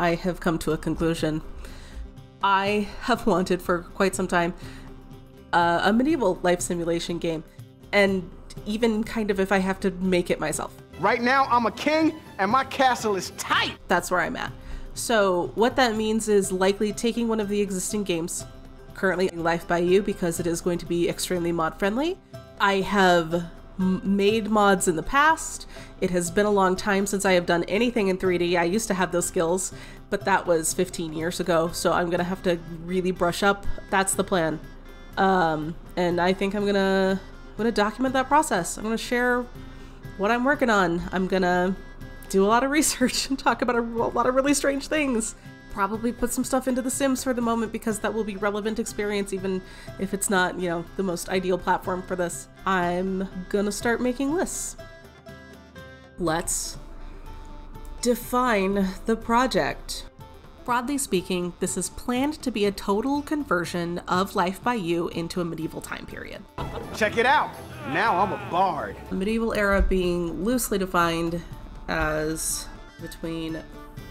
I have come to a conclusion. I have wanted for quite some time a medieval life simulation game, and even kind of if I have to make it myself. Right now, I'm a king, and my castle is tight! That's where I'm at. So what that means is likely taking one of the existing games, currently Life by You, because it is going to be extremely mod friendly. I have made mods in the past. It has been a long time since I have done anything in 3D. I used to have those skills, but that was 15 years ago, so I'm gonna have to really brush up. That's the plan. And I think I'm gonna document that process. I'm gonna share what I'm working on. I'm gonna do a lot of research and talk about a lot of really strange things. Probably put some stuff into The Sims for the moment because that will be relevant experience even if it's not, you know, the most ideal platform for this. I'm gonna start making lists. Let's define the project. Broadly speaking, this is planned to be a total conversion of Life by You into a medieval time period. Check it out! Now I'm a bard. The medieval era being loosely defined as between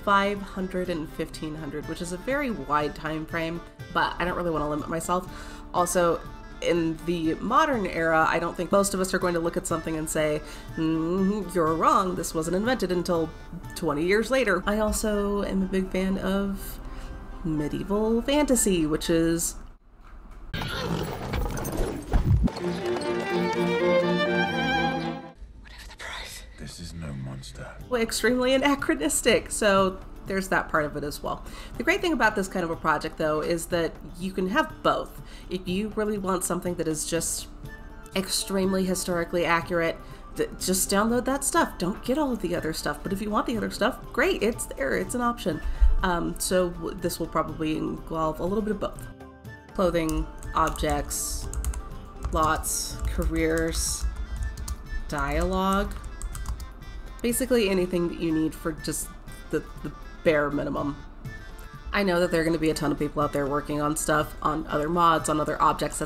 500 and 1500, which is a very wide time frame, but I don't really want to limit myself. Also, in the modern era, I don't think most of us are going to look at something and say, you're wrong, this wasn't invented until 20 years later. I also am a big fan of medieval fantasy, which is This is no monster. extremely anachronistic, so there's that part of it as well. The great thing about this kind of a project, though, is that you can have both. If you really want something that is just extremely historically accurate, just download that stuff. Don't get all of the other stuff, but if you want the other stuff, great, it's there, it's an option. So this will probably involve a little bit of both. Clothing, objects, plots, careers, dialogue. Basically anything that you need for just the bare minimum. I know that there are going to be a ton of people out there working on stuff, on other mods, on other objects.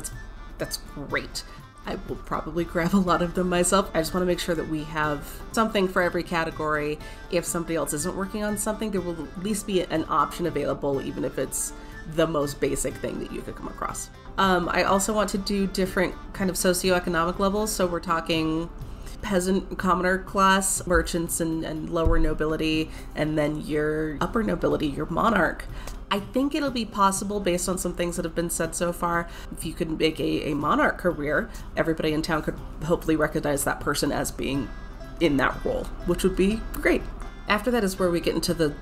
That's great. I will probably grab a lot of them myself. I just want to make sure that we have something for every category. If somebody else isn't working on something, there will at least be an option available, even if it's the most basic thing that you could come across. I also want to do different kind of socioeconomic levels, so we're talking peasant, commoner class, merchants, and lower nobility, and then your upper nobility, your monarch. I think it'll be possible, based on some things that have been said so far, if you could make a monarch career, everybody in town could hopefully recognize that person as being in that role, which would be great. After that is where we get into the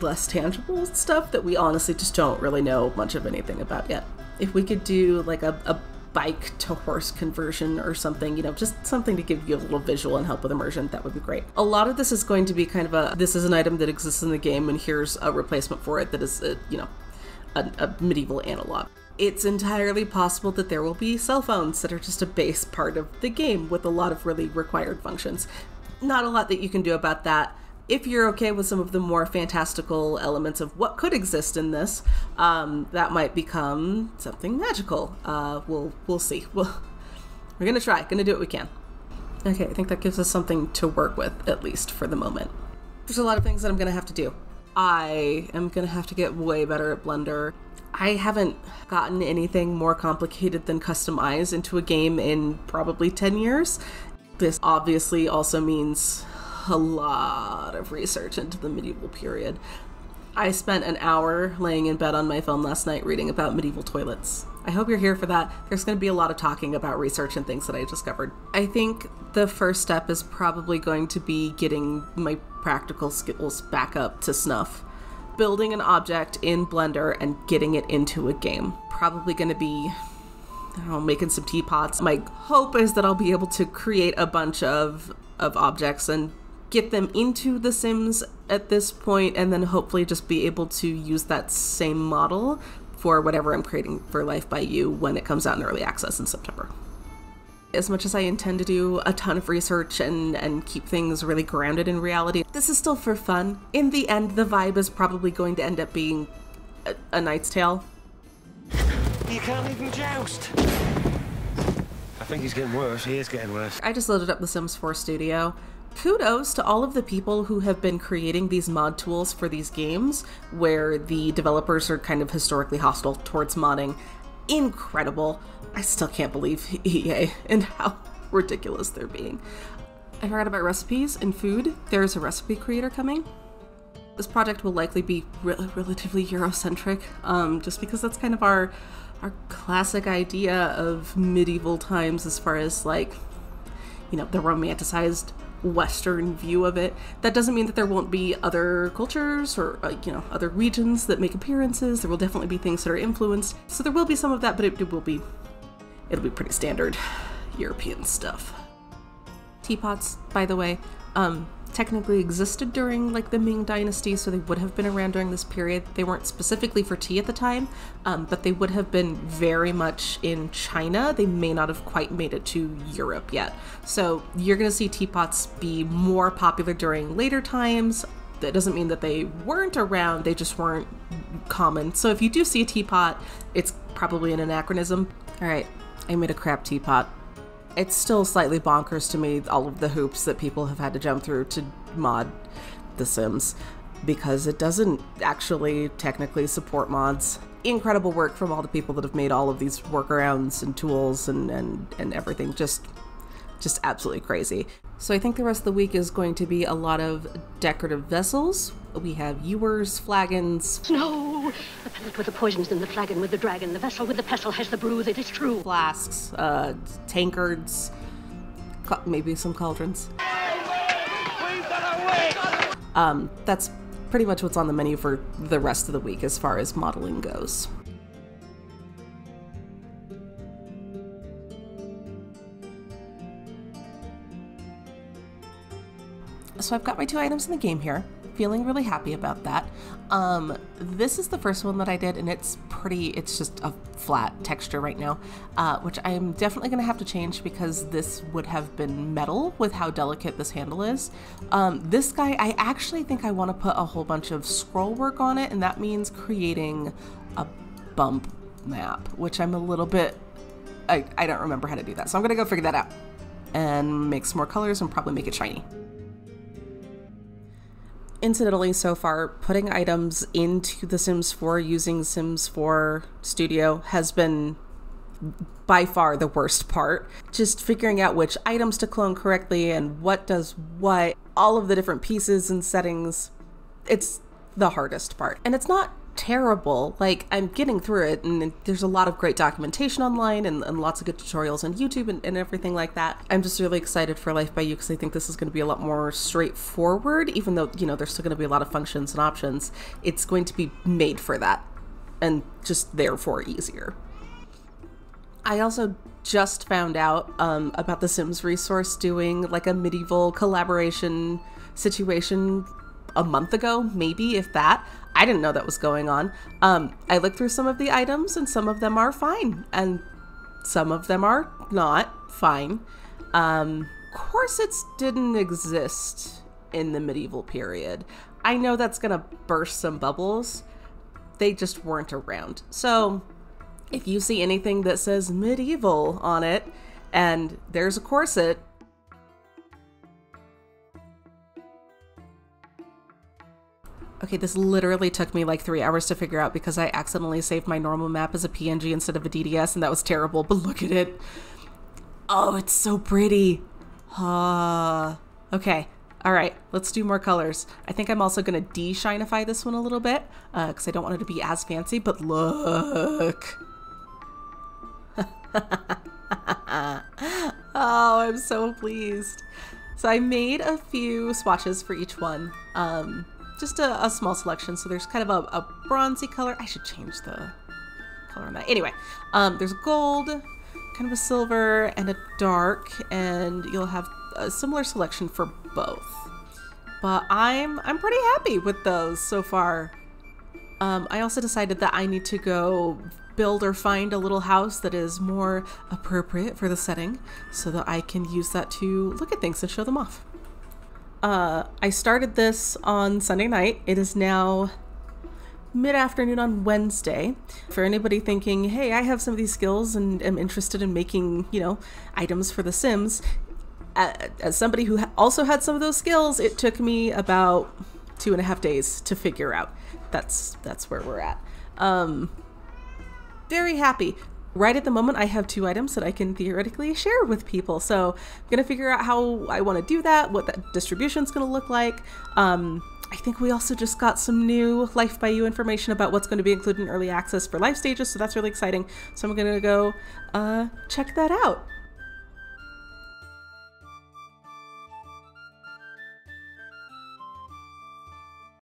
less tangible stuff that we honestly just don't really know much of anything about yet. If we could do like a bike to horse conversion or something, you know, just something to give you a little visual and help with immersion, that would be great. A lot of this is going to be kind of this is an item that exists in the game and here's a replacement for it that is, a medieval analog. It's entirely possible that there will be cell phones that are just a base part of the game with a lot of really required functions. Not a lot that you can do about that. If you're okay with some of the more fantastical elements of what could exist in this, that might become something magical. We'll see. We're gonna try, gonna do what we can. Okay, I think that gives us something to work with, at least for the moment. There's a lot of things that I'm gonna have to do. I am gonna have to get way better at Blender. I haven't gotten anything more complicated than customize into a game in probably 10 years. This obviously also means a lot of research into the medieval period. I spent an hour laying in bed on my phone last night reading about medieval toilets. I hope you're here for that. There's going to be a lot of talking about research and things that I discovered. I think the first step is probably going to be getting my practical skills back up to snuff. Building an object in Blender and getting it into a game. Probably going to be, I don't know, making some teapots. My hope is that I'll be able to create a bunch of objects and get them into The Sims at this point, and then hopefully just be able to use that same model for whatever I'm creating for Life by You when it comes out in early access in September. As much as I intend to do a ton of research and keep things really grounded in reality, this is still for fun. In the end, the vibe is probably going to end up being a Knight's Tale. You can't even joust. I think he's getting worse. He is getting worse. I just loaded up The Sims 4 Studio, Kudos to all of the people who have been creating these mod tools for these games where the developers are kind of historically hostile towards modding. Incredible. I still can't believe EA and how ridiculous they're being. I forgot about recipes and food. There's a recipe creator coming. This project will likely be relatively Eurocentric, just because that's kind of our classic idea of medieval times as far as, like, you know, the romanticized Western view of it. That doesn't mean that there won't be other cultures or, you know, other regions that make appearances. There will definitely be things that are influenced. So there will be some of that, but it'll be pretty standard European stuff. Teapots, by the way, technically existed during like the Ming Dynasty, so they would have been around during this period. They weren't specifically for tea at the time, but they would have been very much in China. They may not have quite made it to Europe yet. So you're going to see teapots be more popular during later times. That doesn't mean that they weren't around, they just weren't common. So if you do see a teapot, it's probably an anachronism. All right, I made a crap teapot. It's still slightly bonkers to me, all of the hoops that people have had to jump through to mod The Sims, because it doesn't actually technically support mods. Incredible work from all the people that have made all of these workarounds and tools and everything. Just absolutely crazy. So I think the rest of the week is going to be a lot of decorative vessels. We have ewers, flagons. No! The pellet with the poisons in the flagon with the dragon, the vessel with the pestle has the brew, that is true. Flasks, tankards, maybe some cauldrons. That's pretty much what's on the menu for the rest of the week as far as modeling goes. So I've got my 2 items in the game here. Feeling really happy about that. This is the first one that I did, and it's just a flat texture right now, which I'm definitely gonna have to change because this would have been metal with how delicate this handle is. This guy, I actually think I want to put a whole bunch of scroll work on it, and that means creating a bump map, which I'm a little bit, I don't remember how to do that. So I'm gonna go figure that out and make some more colors and probably make it shiny. Incidentally, so far, putting items into The Sims 4 using Sims 4 Studio has been by far the worst part. Just figuring out which items to clone correctly and what does what, all of the different pieces and settings, it's the hardest part. And it's not terrible, like, I'm getting through it, and there's a lot of great documentation online and lots of good tutorials on YouTube and everything like that. I'm just really excited for Life by You because I think this is going to be a lot more straightforward, even though, you know, there's still going to be a lot of functions and options. It's going to be made for that and just therefore easier. I also just found out about the Sims resource doing like a medieval collaboration situation a month ago, maybe, if that. I didn't know that was going on. I looked through some of the items and some of them are fine and some of them are not fine. Corsets didn't exist in the medieval period. I know that's gonna burst some bubbles. They just weren't around. So if you see anything that says medieval on it and there's a corset, okay, this literally took me like 3 hours to figure out because I accidentally saved my normal map as a PNG instead of a DDS, and that was terrible, but look at it. Oh, it's so pretty. Okay, all right, let's do more colors. I think I'm also gonna de-shinify this one a little bit because I don't want it to be as fancy, but look. Oh, I'm so pleased. So I made a few swatches for each one. Just a small selection. So there's kind of a bronzy color. I should change the color on that. Anyway, there's gold, kind of a silver, and a dark, and you'll have a similar selection for both. But I'm pretty happy with those so far. I also decided that I need to go build or find a little house that is more appropriate for the setting so that I can use that to look at things and show them off. I started this on Sunday night. It is now mid-afternoon on Wednesday. For anybody thinking, hey, I have some of these skills and am interested in making, you know, items for The Sims, As somebody who also had some of those skills, it took me about 2.5 days to figure out. That's where we're at. Very happy. Right at the moment, I have 2 items that I can theoretically share with people. So I'm going to figure out how I want to do that, what that distribution is going to look like. I think we also just got some new Life by You information about what's going to be included in early access for life stages. So that's really exciting. So I'm going to go check that out.